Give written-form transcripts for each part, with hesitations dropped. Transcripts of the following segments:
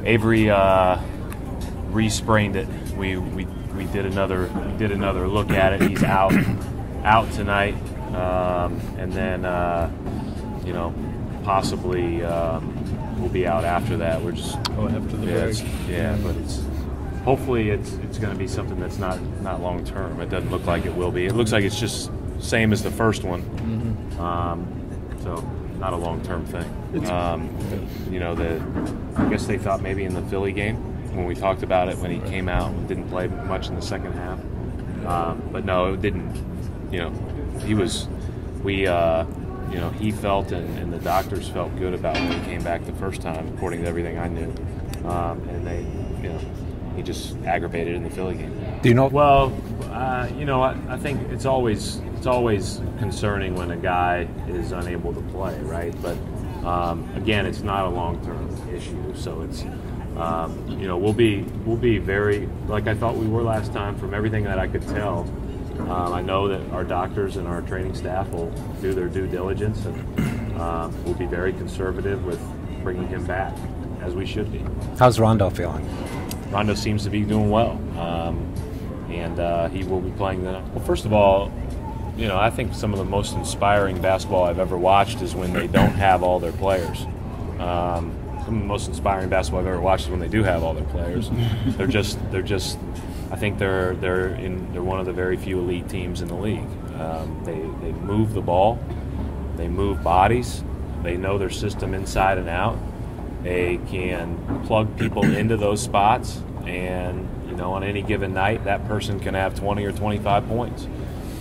Avery re-sprained it. We did another look at it. He's out tonight, and then you know, possibly we'll be out after that. We're just after the break. Yeah, but hopefully it's going to be something that's not long term. It doesn't look like it will be. It looks like it's just same as the first one. So not a long term thing. You know, I guess they thought maybe in the Philly game when we talked about it when he came out and didn't play much in the second half. But no, it didn't. You know, he was. You know, he felt and the doctors felt good about when he came back the first time, according to everything I knew. And they, you know, he just aggravated in the Philly game. Do you know? Well, you know, I think it's always concerning when a guy is unable to play, right? But again, it's not a long-term issue, so it's you know, we'll be very, like I thought we were last time from everything that I could tell. I know that our doctors and our training staff will do their due diligence, and we'll be very conservative with bringing him back, as we should be. How's Rondo feeling? Rondo seems to be doing well, and he will be playing the. Well, first of all, you know, I think some of the most inspiring basketball I've ever watched is when they don't have all their players. Some of the most inspiring basketball I've ever watched is when they do have all their players. They're just. I think they're one of the very few elite teams in the league. They move the ball, they move bodies, they know their system inside and out. They can plug people into those spots, and you know, on any given night, that person can have 20 or 25 points.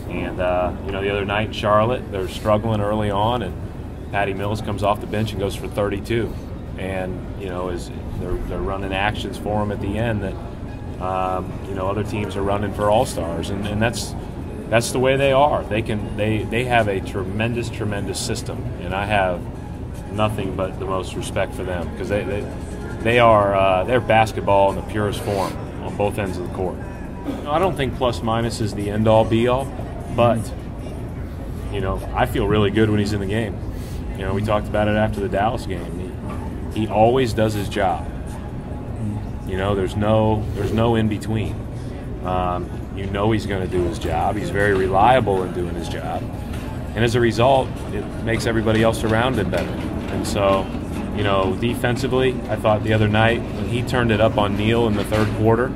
And you know, the other night in Charlotte, they're struggling early on, and Patty Mills comes off the bench and goes for 32. And you know, they're running actions for him at the end that. You know, other teams are running for all-stars, and that's the way they are. They have a tremendous system, and I have nothing but the most respect for them because they're basketball in the purest form on both ends of the court. I don't think plus minus is the end-all be-all, but you know, I feel really good when he's in the game. You know, we talked about it after the Dallas game. He always does his job. You know, there's no in between. You know he's going to do his job. He's very reliable in doing his job, and as a result, it makes everybody else around him better. And so, you know, defensively, I thought the other night when he turned it up on Neal in the third quarter,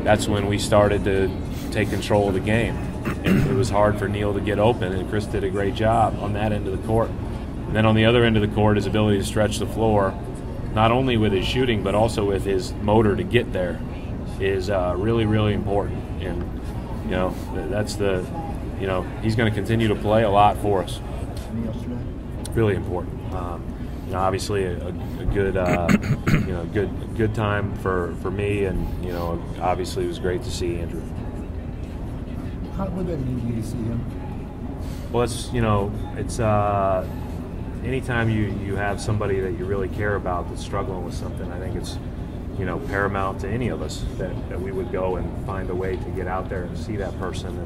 that's when we started to take control of the game. And it was hard for Neal to get open, and Chris did a great job on that end of the court. And then on the other end of the court, his ability to stretch the floor, not only with his shooting, but also with his motor to get there, is really important. And, you know, that's the, you know, he's going to continue to play a lot for us. Really important. You know, obviously a good, you know, good time for me, and, you know, obviously it was great to see Andrew. How would that mean to you to see him? Well, it's, you know, it's anytime you have somebody that you really care about that's struggling with something, I think it's, you know, paramount to any of us that we would go and find a way to get out there and see that person.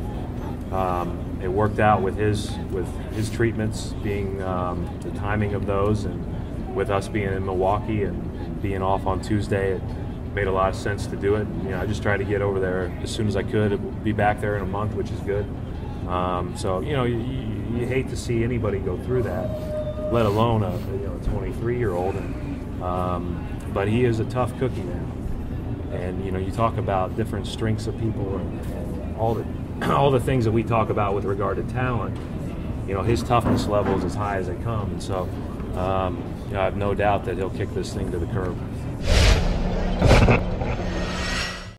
And it worked out with his treatments being the timing of those, and with us being in Milwaukee and being off on Tuesday, it made a lot of sense to do it. You know, I just tried to get over there as soon as I could. Be back there in a month, which is good. So, you know, you hate to see anybody go through that, let alone a 23-year-old. But he is a tough cookie now. And, you know, you talk about different strengths of people and all the things that we talk about with regard to talent. You know, his toughness level is as high as they come. And so, you know, I have no doubt that he'll kick this thing to the curb.